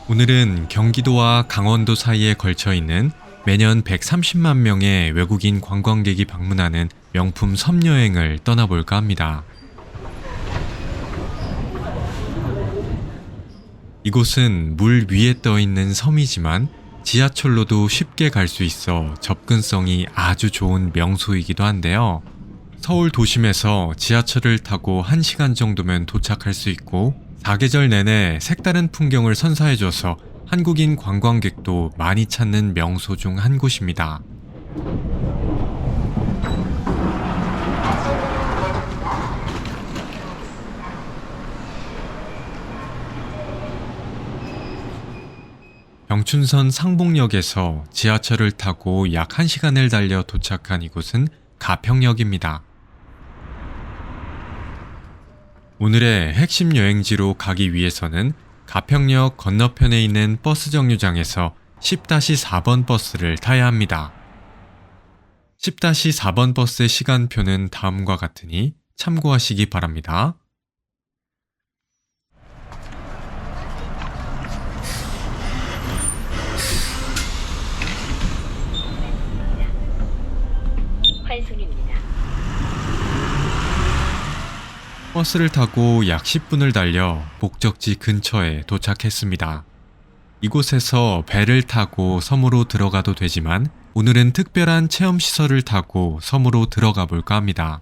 오늘은 경기도와 강원도 사이에 걸쳐 있는 매년 130만 명의 외국인 관광객이 방문하는 명품 섬 여행을 떠나볼까 합니다. 이곳은 물 위에 떠 있는 섬이지만 지하철로도 쉽게 갈 수 있어 접근성이 아주 좋은 명소이기도 한데요. 서울 도심에서 지하철을 타고 1시간 정도면 도착할 수 있고 사계절 내내 색다른 풍경을 선사해줘서 한국인 관광객도 많이 찾는 명소 중 한 곳입니다. 병춘선 상봉역에서 지하철을 타고 약 1시간을 달려 도착한 이곳은 가평역입니다. 오늘의 핵심 여행지로 가기 위해서는 가평역 건너편에 있는 버스 정류장에서 10-4번 버스를 타야 합니다. 10-4번 버스의 시간표는 다음과 같으니 참고하시기 바랍니다. 버스를 타고 약 10분을 달려 목적지 근처에 도착했습니다. 이곳에서 배를 타고 섬으로 들어가도 되지만 오늘은 특별한 체험시설을 타고 섬으로 들어가 볼까 합니다.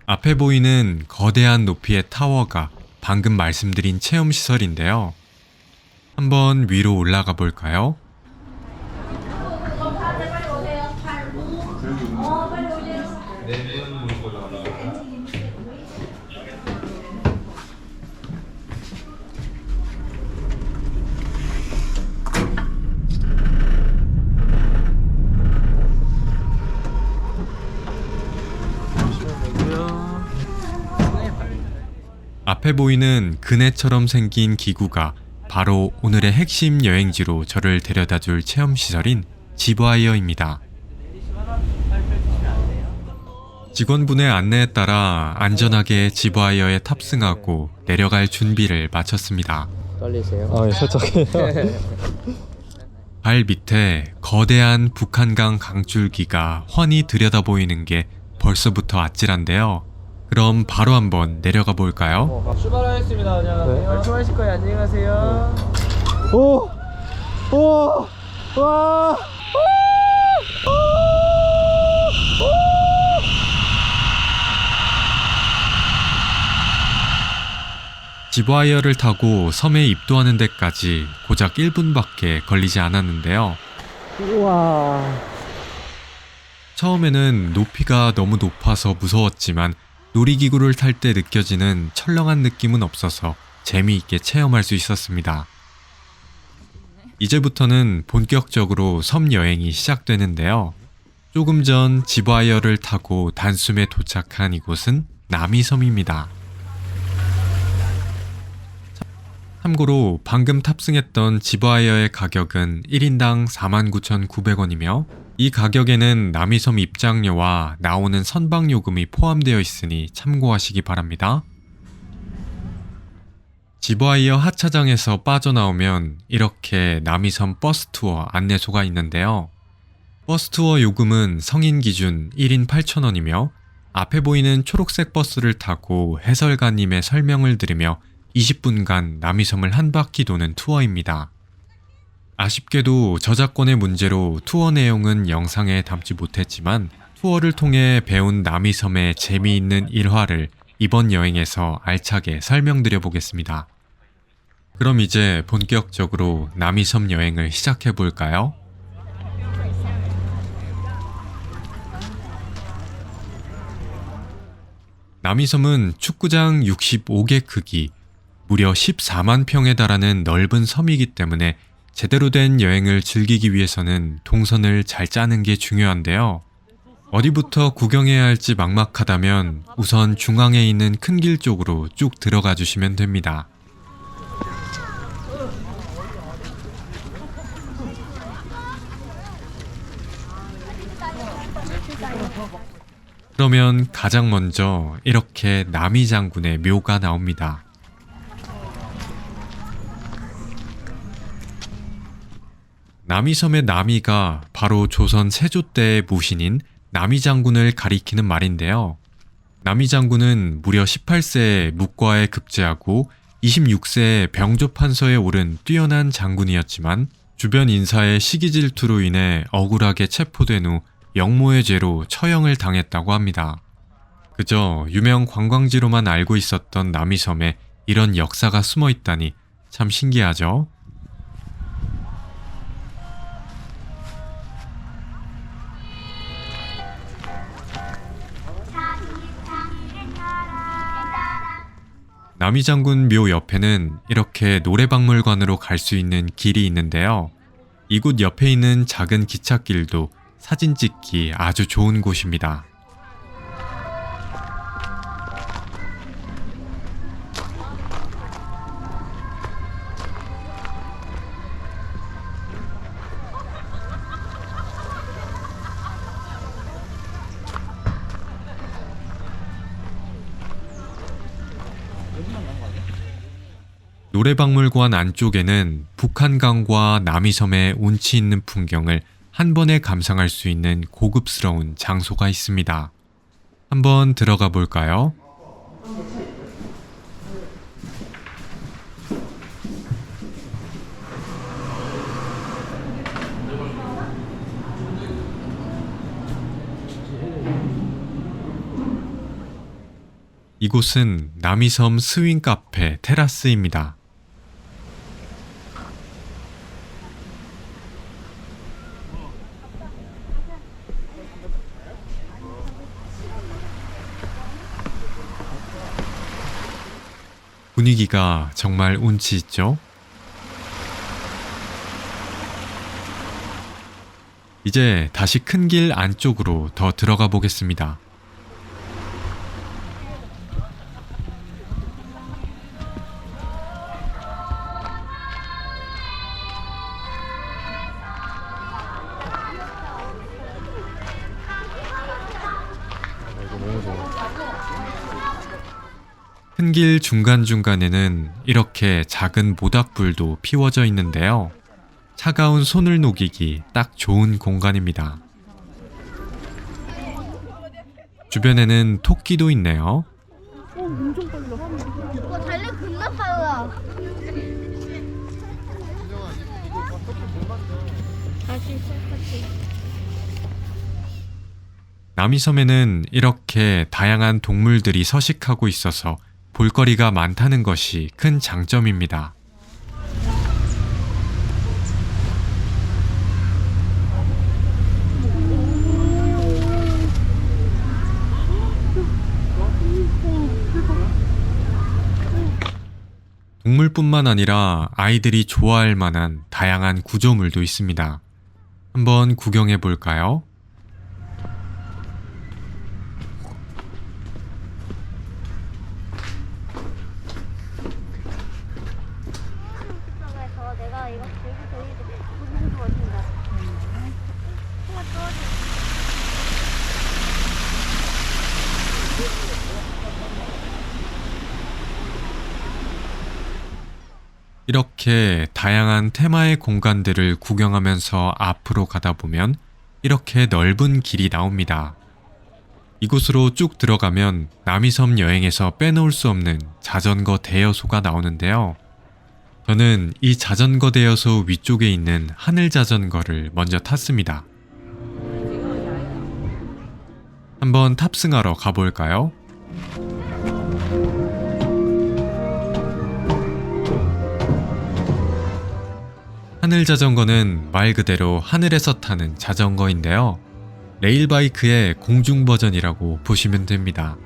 앞에 보이는 거대한 높이의 타워가 방금 말씀드린 체험시설인데요. 한번 위로 올라가 볼까요? 앞에 보이는 그네처럼 생긴 기구가 바로 오늘의 핵심 여행지로 저를 데려다줄 체험시설인 지브와이어입니다. 직원분의 안내에 따라 안전하게 지브와이어에 탑승하고 내려갈 준비를 마쳤습니다. 떨리세요? 살짝. 발 밑에 거대한 북한강 강줄기가 훤히 들여다 보이는 게 벌써부터 아찔한데요. 그럼 바로 한번 내려가 볼까요? 출발하겠습니다. 안녕하세요. 말씀하실 거예요. 안녕히 가세요. 오! 오! 와! 지브와이어를 타고 섬에 입도하는 데까지 고작 1분밖에 걸리지 않았는데요. 우와. 처음에는 높이가 너무 높아서 무서웠지만 놀이기구를 탈 때 느껴지는 철렁한 느낌은 없어서 재미있게 체험할 수 있었습니다. 이제부터는 본격적으로 섬 여행이 시작되는데요. 조금 전 지브와이어를 타고 단숨에 도착한 이곳은 남이섬입니다. 참고로 방금 탑승했던 지브와이어의 가격은 1인당 49,900원이며 이 가격에는 남이섬 입장료와 나오는 선박요금이 포함되어 있으니 참고하시기 바랍니다. 지브와이어 하차장에서 빠져나오면 이렇게 남이섬 버스투어 안내소가 있는데요. 버스투어 요금은 성인 기준 1인 8,000원이며 앞에 보이는 초록색 버스를 타고 해설가님의 설명을 들으며 20분간 남이섬을 한 바퀴 도는 투어입니다. 아쉽게도 저작권의 문제로 투어 내용은 영상에 담지 못했지만 투어를 통해 배운 남이섬의 재미있는 일화를 이번 여행에서 알차게 설명드려 보겠습니다. 그럼 이제 본격적으로 남이섬 여행을 시작해 볼까요? 남이섬은 축구장 65개 크기, 무려 14만 평에 달하는 넓은 섬이기 때문에 제대로 된 여행을 즐기기 위해서는 동선을 잘 짜는 게 중요한데요. 어디부터 구경해야 할지 막막하다면 우선 중앙에 있는 큰 길 쪽으로 쭉 들어가 주시면 됩니다. 그러면 가장 먼저 이렇게 남이 장군의 묘가 나옵니다. 남이섬의 남이가 바로 조선 세조 때의 무신인 남이 장군을 가리키는 말인데요. 남이 장군은 무려 18세에 묵과에 급제하고 26세에 병조 판서에 오른 뛰어난 장군이었지만 주변 인사의 시기 질투로 인해 억울하게 체포된 후 영모의 죄로 처형을 당했다고 합니다. 그저 유명 관광지로만 알고 있었던 남이섬에 이런 역사가 숨어 있다니 참 신기하죠? 남이 장군 묘 옆에는 이렇게 노래박물관으로 갈 수 있는 길이 있는데요. 이곳 옆에 있는 작은 기찻길도 사진 찍기 아주 좋은 곳입니다. 노래박물관 안쪽에는 북한강과 남이섬의 운치 있는 풍경을 한 번에 감상할 수 있는 고급스러운 장소가 있습니다. 한번 들어가 볼까요? 이곳은 남이섬 스윙 카페 테라스입니다. 분위기가 정말 운치 있죠? 이제 다시 큰 길 안쪽으로 더 들어가 보겠습니다. 큰 길 중간중간에는 이렇게 작은 모닥불도 피워져 있는데요. 차가운 손을 녹이기 딱 좋은 공간입니다. 주변에는 토끼도 있네요. 달리 겁나 빨라. 남이섬에는 이렇게 다양한 동물들이 서식하고 있어서 볼거리가 많다는 것이 큰 장점입니다. 동물뿐만 아니라 아이들이 좋아할 만한 다양한 구조물도 있습니다. 한번 구경해 볼까요? 내가 이거 들고 보는 것 같은데. 이렇게 다양한 테마의 공간들을 구경하면서 앞으로 가다 보면 이렇게 넓은 길이 나옵니다. 이곳으로 쭉 들어가면 남이섬 여행에서 빼놓을 수 없는 자전거 대여소가 나오는데요. 저는 이 자전거 대여소 위쪽에 있는 하늘 자전거를 먼저 탔습니다. 한번 탑승하러 가볼까요? 하늘 자전거는 말 그대로 하늘에서 타는 자전거인데요. 레일바이크의 공중 버전이라고 보시면 됩니다.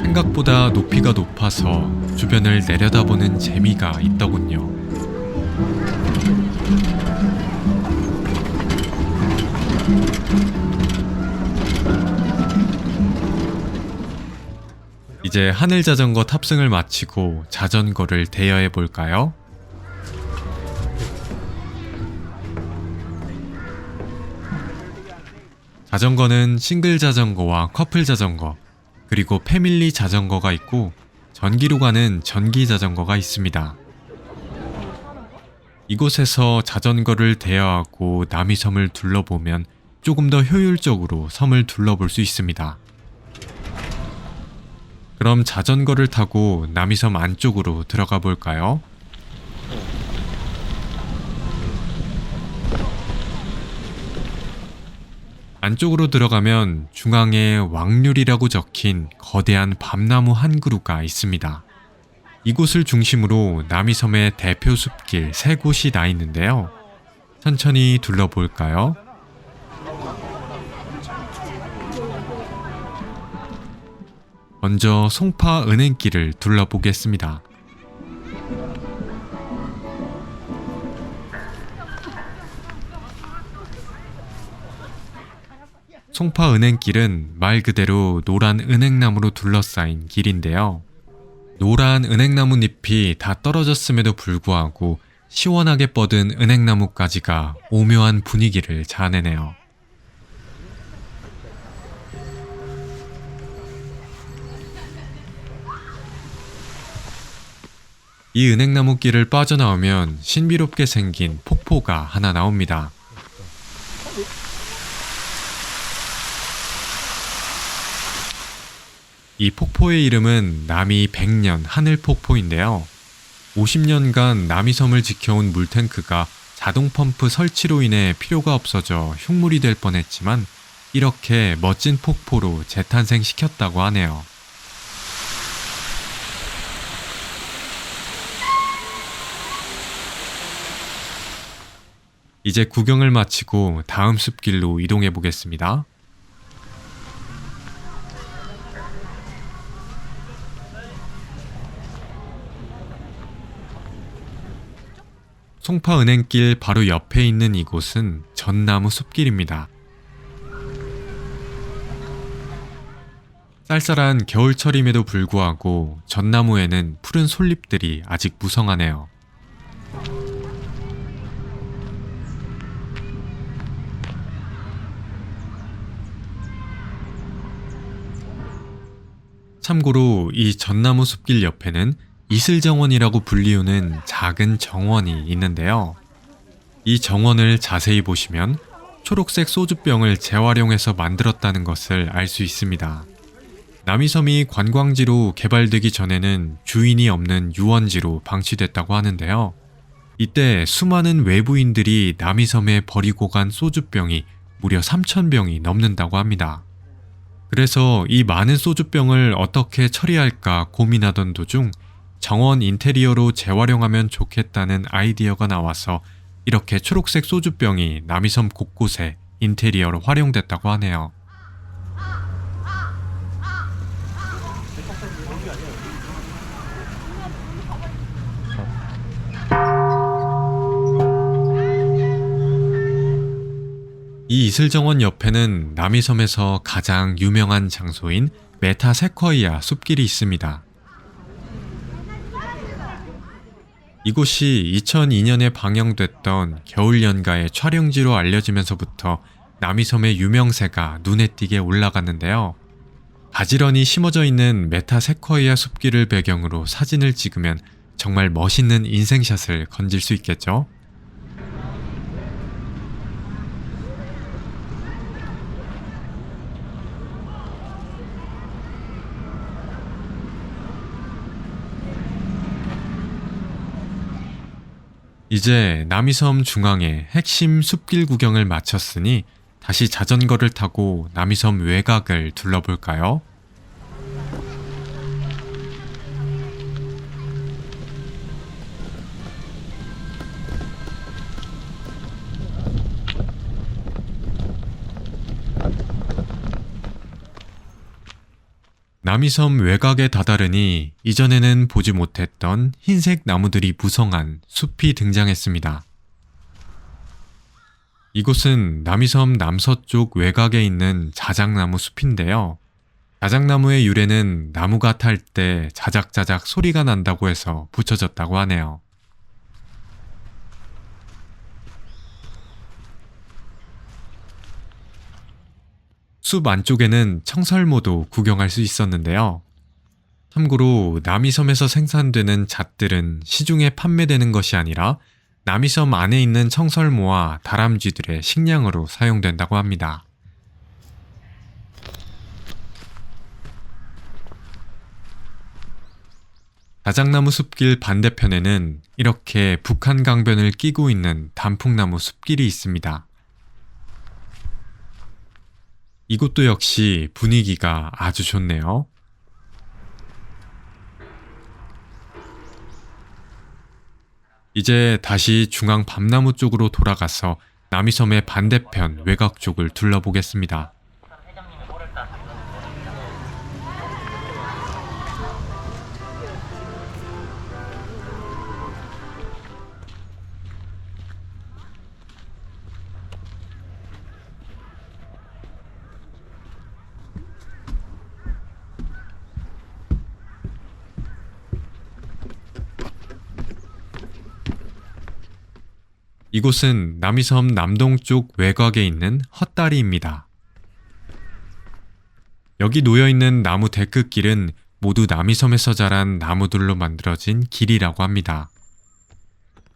생각보다 높이가 높아서 주변을 내려다보는 재미가 있더군요. 이제 하늘 자전거 탑승을 마치고 자전거를 대여해 볼까요? 자전거는 싱글 자전거와 커플 자전거, 그리고 패밀리 자전거가 있고 전기로 가는 전기 자전거가 있습니다. 이곳에서 자전거를 대여하고 남이섬을 둘러보면 조금 더 효율적으로 섬을 둘러볼 수 있습니다. 그럼 자전거를 타고 남이섬 안쪽으로 들어가 볼까요? 안쪽으로 들어가면 중앙에 왕률이라고 적힌 거대한 밤나무 한 그루가 있습니다. 이곳을 중심으로 남이섬의 대표 숲길 3곳이 나 있는데요. 천천히 둘러볼까요? 먼저 송파 은행길을 둘러보겠습니다. 송파 은행길은 말 그대로 노란 은행나무로 둘러싸인 길인데요. 노란 은행나무 잎이 다 떨어졌음에도 불구하고 시원하게 뻗은 은행나무가지가 오묘한 분위기를 자아내네요. 이 은행나무 길을 빠져나오면 신비롭게 생긴 폭포가 하나 나옵니다. 이 폭포의 이름은 남이 백년 하늘폭포인데요. 50년간 남이섬을 지켜온 물탱크가 자동 펌프 설치로 인해 필요가 없어져 흉물이 될 뻔했지만 이렇게 멋진 폭포로 재탄생시켰다고 하네요. 이제 구경을 마치고 다음 숲길로 이동해 보겠습니다. 송파은행길 바로 옆에 있는 이곳은 전나무 숲길입니다. 쌀쌀한 겨울철임에도 불구하고 전나무에는 푸른 솔잎들이 아직 무성하네요. 참고로 이 전나무 숲길 옆에는 이슬정원이라고 불리우는 작은 정원이 있는데요. 이 정원을 자세히 보시면 초록색 소주병을 재활용해서 만들었다는 것을 알 수 있습니다. 남이섬이 관광지로 개발되기 전에는 주인이 없는 유원지로 방치됐다고 하는데요. 이때 수많은 외부인들이 남이섬에 버리고 간 소주병이 무려 3,000병이 넘는다고 합니다. 그래서 이 많은 소주병을 어떻게 처리할까 고민하던 도중 정원 인테리어로 재활용하면 좋겠다는 아이디어가 나와서 이렇게 초록색 소주병이 남이섬 곳곳에 인테리어로 활용됐다고 하네요. 이 이슬정원 옆에는 남이섬에서 가장 유명한 장소인 메타세쿼이아 숲길이 있습니다. 이곳이 2002년에 방영됐던 겨울연가의 촬영지로 알려지면서부터 남이섬의 유명세가 눈에 띄게 올라갔는데요. 가지런히 심어져 있는 메타세쿼이아 숲길을 배경으로 사진을 찍으면 정말 멋있는 인생샷을 건질 수 있겠죠? 이제 남이섬 중앙의 핵심 숲길 구경을 마쳤으니 다시 자전거를 타고 남이섬 외곽을 둘러볼까요? 남이섬 외곽에 다다르니 이전에는 보지 못했던 흰색 나무들이 무성한 숲이 등장했습니다. 이곳은 남이섬 남서쪽 외곽에 있는 자작나무 숲인데요. 자작나무의 유래는 나무가 탈 때 자작자작 소리가 난다고 해서 붙여졌다고 하네요. 숲 안쪽에는 청설모도 구경할 수 있었는데요. 참고로 남이섬에서 생산되는 잣들은 시중에 판매되는 것이 아니라 남이섬 안에 있는 청설모와 다람쥐들의 식량으로 사용된다고 합니다. 자작나무 숲길 반대편에는 이렇게 북한 강변을 끼고 있는 단풍나무 숲길이 있습니다. 이곳도 역시 분위기가 아주 좋네요. 이제 다시 중앙 밤나무 쪽으로 돌아가서 남이섬의 반대편 외곽 쪽을 둘러보겠습니다. 이곳은 남이섬 남동쪽 외곽에 있는 헛다리입니다. 여기 놓여있는 나무 데크길은 모두 남이섬에서 자란 나무들로 만들어진 길이라고 합니다.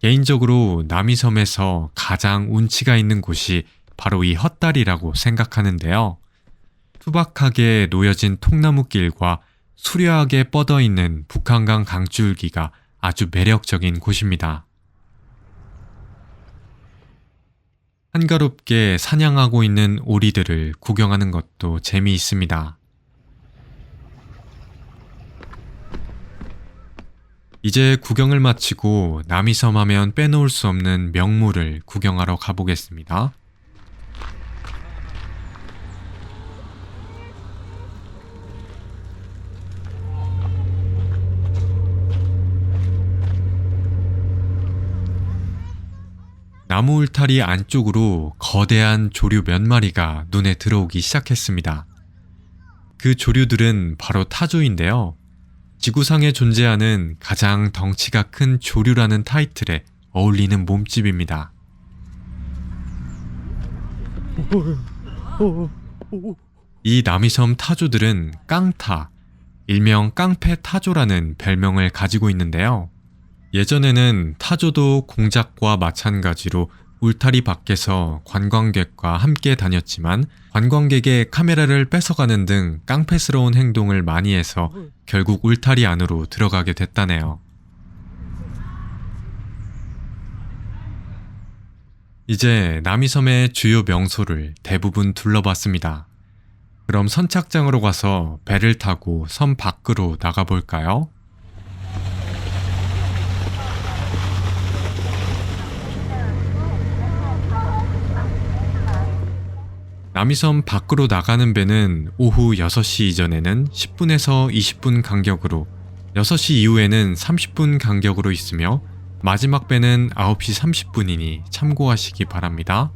개인적으로 남이섬에서 가장 운치가 있는 곳이 바로 이 헛다리라고 생각하는데요. 투박하게 놓여진 통나무길과 수려하게 뻗어있는 북한강 강줄기가 아주 매력적인 곳입니다. 한가롭게 사냥하고 있는 오리들을 구경하는 것도 재미있습니다. 이제 구경을 마치고 남이섬 하면 빼놓을 수 없는 명물을 구경하러 가보겠습니다. 나무 울타리 안쪽으로 거대한 조류 몇 마리가 눈에 들어오기 시작했습니다. 그 조류들은 바로 타조인데요. 지구상에 존재하는 가장 덩치가 큰 조류라는 타이틀에 어울리는 몸집입니다. 이 남이섬 타조들은 깡타, 일명 깡패 타조라는 별명을 가지고 있는데요. 예전에는 타조도 공작과 마찬가지로 울타리 밖에서 관광객과 함께 다녔지만 관광객의 카메라를 뺏어가는 등 깡패스러운 행동을 많이 해서 결국 울타리 안으로 들어가게 됐다네요. 이제 남이섬의 주요 명소를 대부분 둘러봤습니다. 그럼 선착장으로 가서 배를 타고 섬 밖으로 나가볼까요? 남이섬 밖으로 나가는 배는 오후 6시 이전에는 10분에서 20분 간격으로, 6시 이후에는 30분 간격으로 있으며 마지막 배는 9시 30분이니 참고하시기 바랍니다.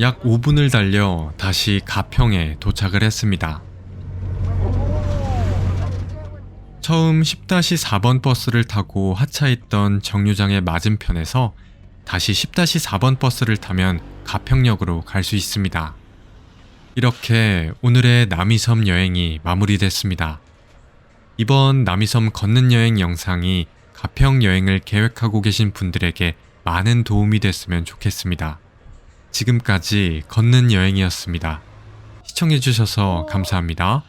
약 5분을 달려 다시 가평에 도착을 했습니다. 처음 10-4번 버스를 타고 하차했던 정류장의 맞은편에서 다시 10-4번 버스를 타면 가평역으로 갈 수 있습니다. 이렇게 오늘의 남이섬 여행이 마무리됐습니다. 이번 남이섬 걷는 여행 영상이 가평 여행을 계획하고 계신 분들에게 많은 도움이 됐으면 좋겠습니다. 지금까지 걷는 여행이었습니다. 시청해주셔서 감사합니다.